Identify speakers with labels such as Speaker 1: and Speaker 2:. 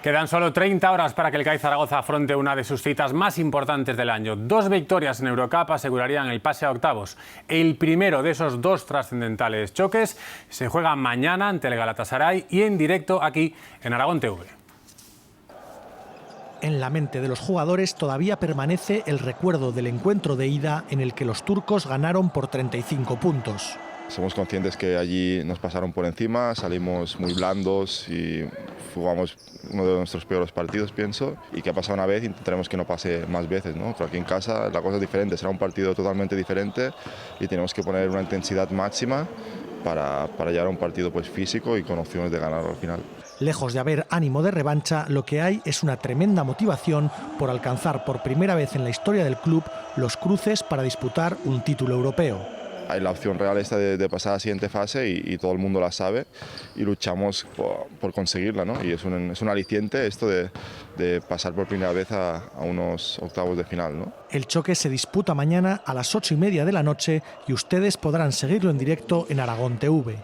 Speaker 1: Quedan solo 30 horas para que el CAI Zaragoza afronte una de sus citas más importantes del año. 2 victorias en Eurocup asegurarían el pase a octavos. El primero de esos 2 trascendentales choques se juega mañana ante el Galatasaray y en directo aquí en Aragón TV.
Speaker 2: En la mente de los jugadores todavía permanece el recuerdo del encuentro de ida en el que los turcos ganaron por 35 puntos.
Speaker 3: Somos conscientes que allí nos pasaron por encima, salimos muy blandos y jugamos uno de nuestros peores partidos, pienso, y que ha pasado una vez y intentaremos que no pase más veces, ¿no? Pero aquí en casa la cosa es diferente, será un partido totalmente diferente y tenemos que poner una intensidad máxima para llegar a un partido pues, físico y con opciones de ganar al final.
Speaker 2: Lejos de haber ánimo de revancha, lo que hay es una tremenda motivación por alcanzar por primera vez en la historia del club los cruces para disputar un título europeo.
Speaker 3: Hay la opción real esta de pasar a la siguiente fase y todo el mundo la sabe y luchamos por conseguirla, ¿no? Y es un aliciente esto de pasar por primera vez a unos octavos de final, ¿no?
Speaker 2: El choque se disputa mañana a las 8:30 de la noche y ustedes podrán seguirlo en directo en Aragón TV.